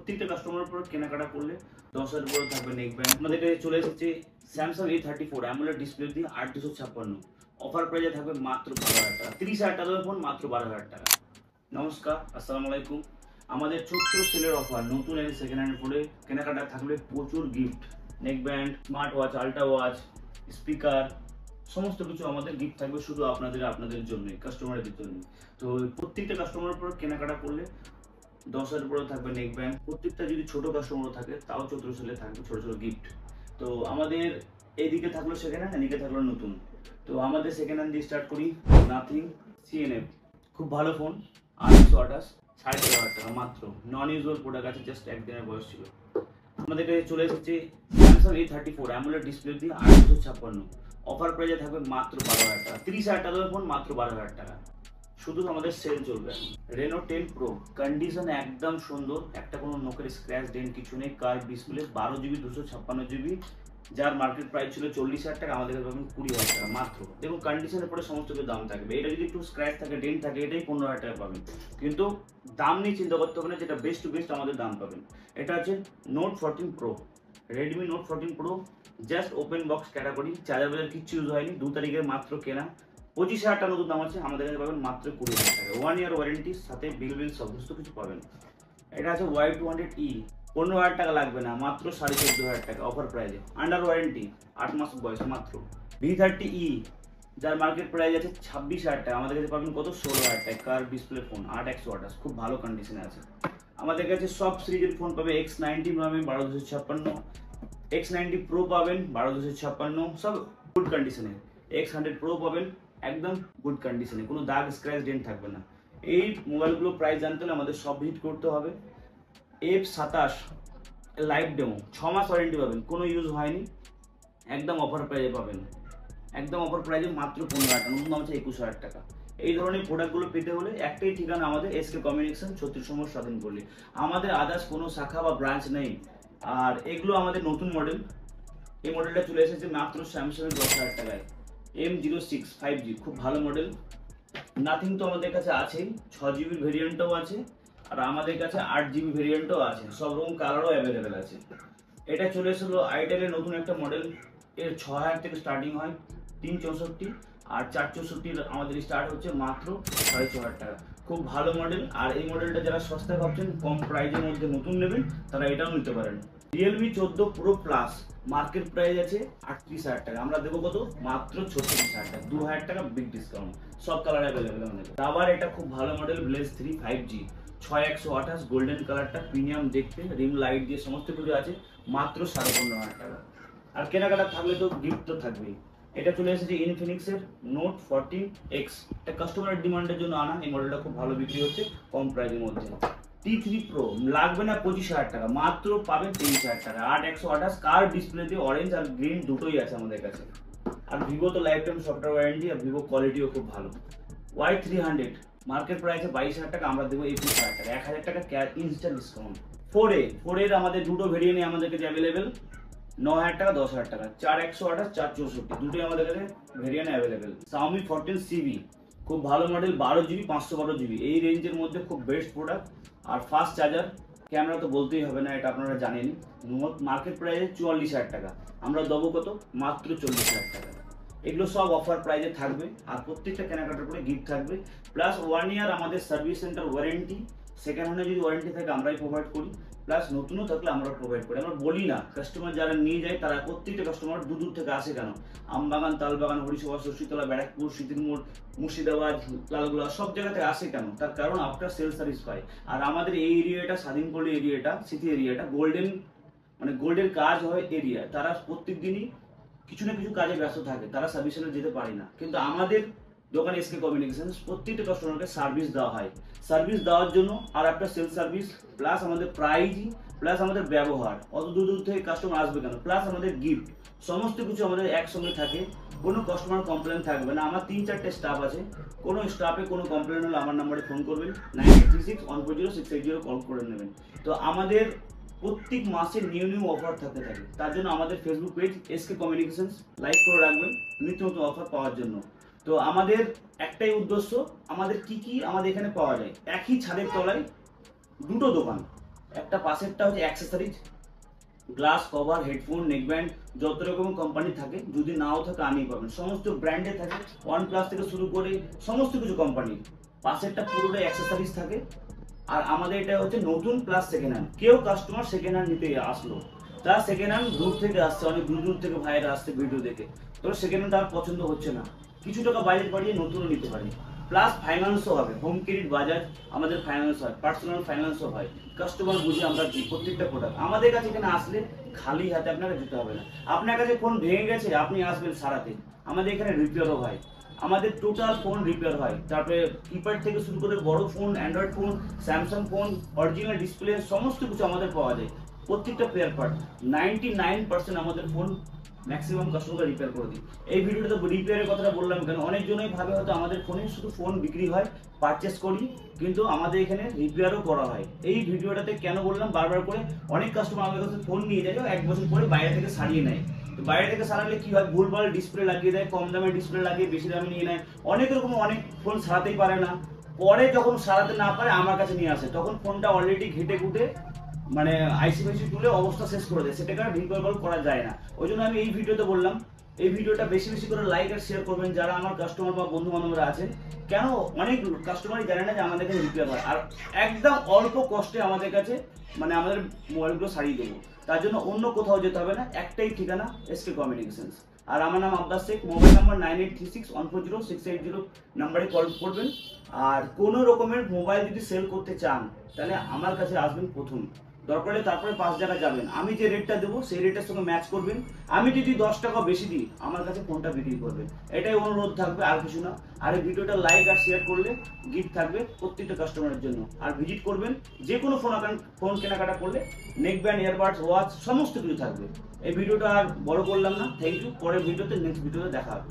প্রত্যেকটা কাস্টমারের উপর কেনাকাটা করলে 10,000 উপরে থাকবে নেক ব্যান্ড। আমাদের কাছে চলে এসেছে স্যামসাং A34 অ্যামোলেড ডিসপ্লে দিয়ে 8,256 অফার প্রাইসে থাকবে মাত্র 12,000 টাকা। 30,000 টাকার ফোন মাত্র 12,000 টাকা। নমস্কার, আসসালামু আলাইকুম। আমাদের ছোট্ট সেলের অফার, নতুন এনে সেকেন্ড হ্যান্ড ফোনে কেনাকাটা থাকলে প্রচুর gift, neck band, smart watch, ultra watch, speaker, সমস্ত কিছু আমাদের গিফট থাকবে শুধু আপনাদের জন্য, কাস্টমারদের জন্য। তো প্রত্যেকটা কাস্টমারের উপর কেনাকাটা করলে 10,000 উপরে থাকবে নেক ব্যান্ড। প্রত্যেকটা যদি ছোট কাস্টমারও থাকে তাও 14 সেলে থাকবে ছোট ছোট গিফট। তো আমাদের এইদিকে থাকলো সেকেন্ড হ্যান্ড, এদিকে থাকলো নতুন। তো আমাদের সেকেন্ড হ্যান্ড দিয়ে স্টার্ট করি। নাথিং CNF, খুব ভালো ফোন, 828, 13,500 টাকা মাত্র। নন ইউজুয়াল প্রোডাক্ট আছে, জাস্ট একদিনের বয়স ছিল। আমাদের কাছে চলে এসেছে স্যামসাং A34 অ্যামোলেড ডিসপ্লে দিয়ে 8,256 অফার প্রাইসে থাকবে মাত্র 12,000 টাকা। 30,000 টাকার ফোন মাত্র 12,000 টাকা। শুধু আমাদের সেল চলবে। রেনো 10 প্রো কন্ডিশন একদম সুন্দর, একটা কোনো নোকের স্ক্র্যাচ ডেন্ট কিছু নেই। কার্ভ ডিসপ্লে, 12GB 256GB, যার মার্কেট প্রাইস ছিল 40,000 টাকা, আমাদের কাছে পাবেন 20,000 টাকা মাত্র। দেখুন কন্ডিশনের পরে সমস্ত কিছু দাম থাকবে। এটা যদি একটু স্ক্র্যাচ থাকে, ডেন্ট থাকে, এটাই 15,000 টাকা পাবেন। কিন্তু দাম নিয়ে চিন্তা করতে হবে না, যেটা বেস্ট টু বেস্ট আমাদের দাম পাবেন। এটা আছে note 14 pro, Redmi note 14 pro, just open box category, charger বাজার কিচ্ছু ইউজ হয়নি, 2 তারিখের মাত্র কেনা। 25,000 টাকা নতুন দাম আছে, আমাদের কাছে পাবেন মাত্র 20,000 টাকা। 1 ইয়ার ওয়ারেন্টির সাথে বিল সমস্ত কিছু পাবেন। এটা আছে Y200E, 15,000 টাকা লাগবে না, মাত্র 14,500 টাকা অফার প্রাইসে, আন্ডার ওয়ারেন্টি, 8 মাস বয়স মাত্র। V30E, যার মার্কেট প্রাইস আছে 26,000 টাকা, আমাদের কাছে পাবেন কত, 16,000 টাকা। কার্ভ ডিসপ্লে ফোন, 8/128, খুব ভালো কন্ডিশনে আছে। আমাদের কাছে সব সিরিজের ফোন পাবে। X90 পাবেন 12,256, X90 Pro পাবেন 12,256, সব গুড কন্ডিশনে। X100 Pro পাবেন একদম গুড কন্ডিশনে, কোনো দাগ স্ক্র্যাচ ডেন্ট থাকবে না। এই মোবাইলগুলো প্রাইস জানতে হলে আমাদের সব ভিজিট করতে হবে। F27 লাইভ ডেমো, 6 মাস ওয়ারেন্টি পাবেন, কোনো ইউজ হয়নি, একদম অফার প্রাইসে পাবেন, একদম অফার প্রাইসে মাত্র 15,000 টাকা, নতুন দাম আছে 21,000 টাকা। এই ধরনের প্রোডাক্টগুলো পেতে হলে একটাই ঠিকানা, আমাদের SK কমিউনিকেশন, 36 নম্বর স্বাধীন পল্লী। আমাদের আদার্স কোনো শাখা বা ব্রাঞ্চ নেই। আর এগুলো আমাদের নতুন মডেল। এই মডেলটা চলে এসেছে মাত্র স্যামসাং 10,000 টাকায়, M06 5G, খুব ভালো মডেল। নাথিং তো আমাদের কাছে আছেই, 6GB ভেরিয়েন্টও আছে, আর আমাদের কাছে 8GB ভেরিয়েন্টও আছে, সব রকম কালারও অ্যাভেলেবেল আছে। এটা চলে এসেছিলো আইটেলের নতুন একটা মডেল, এর 6,000 থেকে স্টার্টিং হয়, 364, আর 464 আমাদের স্টার্ট হচ্ছে মাত্র 4,500 টাকা। খুব ভালো মডেল। আর এই মডেলটা যারা সস্তায় ভাবছেন, কম প্রাইজের মধ্যে নতুন নেবেন, তারা এটাও নিতে পারেন। Realme 14 pro plus, market price আছে 38,000 টাকা, আমরা দেবো কত, মাত্র 36,000 টাকা, 2,000 টাকা বিগ ডিসকাউন্ট, সব কালার অ্যাভেলেবেল আমাদের। আবার এটা খুব ভালো মডেল, ব্লেজ 3 5G, 6/128, গোল্ডেন কালারটা, প্রিমিয়াম দেখতে, রিং লাইট দিয়ে সমস্ত কিছু আছে, মাত্র 15,500 টাকা। আর কেনাকাটা থাকলে তো গিফট তো থাকবেই। এটা চলে এসেছে ইনফিনিক্সের নোট 14X, এটা কাস্টমারের ডিমান্ডের জন্য আনা। এই মডেলটা খুব ভালো বিক্রি হচ্ছে কম প্রাইসের মধ্যে। T3 প্রো লাগবে না 25,000 টাকা, মাত্র পাবেন 23,000 টাকা, 8/128, কার্ভ ডিসপ্লে দিয়ে, অরেঞ্জ আর গ্রিন দুটোই আছে আমাদের কাছে। আর ভিভো তো লাইফ টাইম সফটওয়্যার ওয়ারেন্টি, আর ভিভো কোয়ালিটিও খুব ভালো। Y300 মার্কেট প্রাইস 22,000 টাকা, আমরা দেবো 21,000 টাকা, 1,000 টাকা ক্যাশ ইনস্ট্যান্ট ডিসকাউন্ট। 4A আমাদের দুটো ভেরিয়েন্ট আমাদের কাছে অ্যাভেলেবেল, 9,000 টাকা, 10,000 টাকা, 4/128, 4/64, দুটোই আমাদের কাছে ভেরিয়েন্ট অ্যাভেলেবেল। Xiaomi 14CB, খুব ভালো মডেল, 12GB 512GB, এই রেঞ্জের মধ্যে খুব বেস্ট প্রোডাক্ট। আর ফাস্ট চার্জার, ক্যামেরা তো বলতেই হবে না, এটা আপনারা জানেনই। মার্কেট প্রাইসে 44,000 টাকা, আমরা দেবো কত, মাত্র 40,000 টাকা। এগুলো সব অফার প্রাইসে থাকবে। আর প্রত্যেকটা কেনাকাটার করে গিফট থাকবে, প্লাস 1 ইয়ার আমাদের সার্ভিস সেন্টার ওয়ারেন্টি। সেকেন্ড হ্যান্ডে যদি ওয়ারেন্টি থাকে আমরাই প্রোভাইড করি, প্লাস নতুনও থাকলে আমরা প্রোভাইড করি। আমরা বলি না, কাস্টমার যারা নিয়ে যায় তারা, প্রত্যেকটা কাস্টমার দূর দূর থেকে আসে কেন, আমবাগান, তালবাগান, হরিসভা, শশীতলা, ব্যারাকপুর, সিদ্ধিরমোড়, মুর্শিদাবাদ, লালগোলা, সব জায়গা থেকে আসে কেন, তার কারণ আফটার সেল সার্ভিস পায়। আর আমাদের এই এরিয়াটা, স্বাধীনপল্লী এরিয়াটা, সিটি এরিয়াটা, গোল্ডেন মানে গোল্ডের কাজ হয় এরিয়া, তারা প্রত্যেক দিনই কিছু না কিছু কাজে ব্যস্ত থাকে, তারা সার্ভিস সেন্টার যেতে পারে না। কিন্তু আমাদের দোকান SK কমিউনিকেশন প্রত্যেকটা কাস্টমারকে সার্ভিস দেওয়া হয়। সার্ভিস দেওয়ার জন্য আর একটা সেল সার্ভিস, প্লাস আমাদের প্রাইজ, প্লাস আমাদের ব্যবহার, অত দূর দূর থেকে কাস্টমার আসবে কেন, প্লাস আমাদের গিফট, সমস্ত কিছু আমাদের একসঙ্গে থাকে। কোনো কাস্টমার কমপ্লেন থাকবে না। আমার 3-4টে স্টাফ আছে, কোনো স্টাফে কোনো কমপ্লেন হলে আমার নাম্বারে ফোন করবেন, 9836140680 কল করে নেবেন। তো আমাদের প্রত্যেক মাসে নিউ অফার থাকতে থাকে, তার জন্য আমাদের Facebook page SK communication like করে রাখবেন নিত্য নতুন অফার পাওয়ার জন্য। তো আমাদের একটাই উদ্দেশ্য, আমাদের কি আমাদের এখানে পাওয়া যায়, একই ছাদের তলায় দুটো দোকান, একটা পাশেরটা হচ্ছে accessories, glass cover, headphone, neckband, যত রকম কোম্পানি থাকে, যদি নাও থাকে আনিয়ে পাবেন, সমস্ত ব্র্যান্ডে থাকে, OnePlus থেকে শুরু করে সমস্ত কিছু কোম্পানির। পাশেরটা পুরোটাই অ্যাক্সেসরিজ থাকে। আর আমাদের এটা হচ্ছে নতুন প্লাস সেকেন্ড হ্যান্ড। কেউ কাস্টমার সেকেন্ড হ্যান্ড নিতে আসলো, তারা সেকেন্ড হ্যান্ড দূর থেকে আসছে, অনেক দূর দূর থেকে ভাইয়েরা আসছে ভিডিও দেখে, তো সেকেন্ড হ্যান্ড আর পছন্দ হচ্ছে না, কিছু টাকা বাজেট বাড়িয়ে নতুনও নিতে পারে। প্লাস ফাইন্যান্সও হবে, হোম ক্রেডিট বাজাজ আমাদের ফাইন্যান্স হয়, পার্সোনাল ফাইন্যান্সও হয়, কাস্টমার বুঝে আমরা দিই প্রত্যেকটা প্রোডাক্ট। আমাদের কাছে এখানে আসলে খালি হাতে আপনাকে যেতে হবে না। আপনার কাছে ফোন ভেঙে গেছে, আপনি আসবেন সারাতে, আমাদের এখানে রিপেয়ারও হয়, আমাদের টোটাল ফোন রিপেয়ার হয়। তারপরে কিপ্যাড থেকে শুরু করে বড় phone, Android phone, Samsung phone, original display সমস্ত কিছু আমাদের পাওয়া যায়। প্রত্যেকটা পেয়ার পার্ট 99% আমাদের ফোন ম্যাক্সিমাম কাস্টমার রিপেয়ার করে দিই। এই ভিডিওতে রিপেয়ারের কথাটা বললাম কেন, অনেকজনই ভাবে হয়তো আমাদের ফোনে শুধু ফোন বিক্রি হয়, পারচেস করি, কিন্তু আমাদের এখানে রিপেয়ারও করা হয়। এই ভিডিওটাতে কেন বললাম বারবার করে, অনেক কাস্টমার আমাদের কাছে ফোন নিয়ে যায়, 1 বছর পরে বাইরে থেকে সারিয়ে নেয়। তো বাইরে থেকে সারালে কি হয়, ভুলভাল ডিসপ্লে লাগিয়ে দেয়, কম দামের ডিসপ্লে লাগিয়ে বেশি দামে নিয়ে নেয়, অনেক রকম অনেক ফোন সারাতেই পারে না। পরে যখন সারাতে না পারে আমার কাছে নিয়ে আসে, তখন ফোনটা অলরেডি ঘেটে ঘুটে মানে আইসি ফাইসি তুলে অবস্থা শেষ করে দেয়, সেটাকে রিকভার করা যায় না। ওই জন্য আমি এই ভিডিওতে বললাম, এই ভিডিওটা বেশি বেশি করে লাইক আর শেয়ার করবেন যারা আমার কাস্টমার বা বন্ধু বান্ধবরা আছেন। কেন অনেক কাস্টমারই জানে না যে আমাদের কাছে রিপেয়ার হয়, আর একদম অল্প কষ্টে আমাদের কাছে মানে আমাদের মোবাইলগুলো সারিয়ে দেবো। তার জন্য অন্য কোথাও যেতে হবে না, একটাই ঠিকানা, SK কমিউনিকেশনস। আর আমার নাম আব্বাস শেখ, মোবাইল নাম্বার 9836140680 নাম্বারে কল করবেন। আর কোনো রকমের মোবাইল যদি সেল করতে চান তাহলে আমার কাছে আসবেন প্রথম, দরকার হলে তারপরে 5 জায়গায় যাবেন, আমি যে রেটটা দেবো সেই রেটের সঙ্গে ম্যাচ করবেন। আমি যদি 10 টাকা বেশি দিই আমার কাছে ফোনটা বিক্রি করবেন, এটাই অনুরোধ থাকবে, আর কিছু না। আর এই ভিডিওটা লাইক আর শেয়ার করলে গিফট থাকবে প্রত্যেকটা কাস্টমারের জন্য। আর ভিজিট করবেন, যে কোনো ফোন কেনাকাটা করলে নেকব্যান্ড, ইয়ারবাডস, ওয়াচ সমস্ত কিছু থাকবে। এই ভিডিওটা আর বড় করলাম না, থ্যাংক ইউ। পরের ভিডিওতে নেক্সট ভিডিওতে দেখা হবে।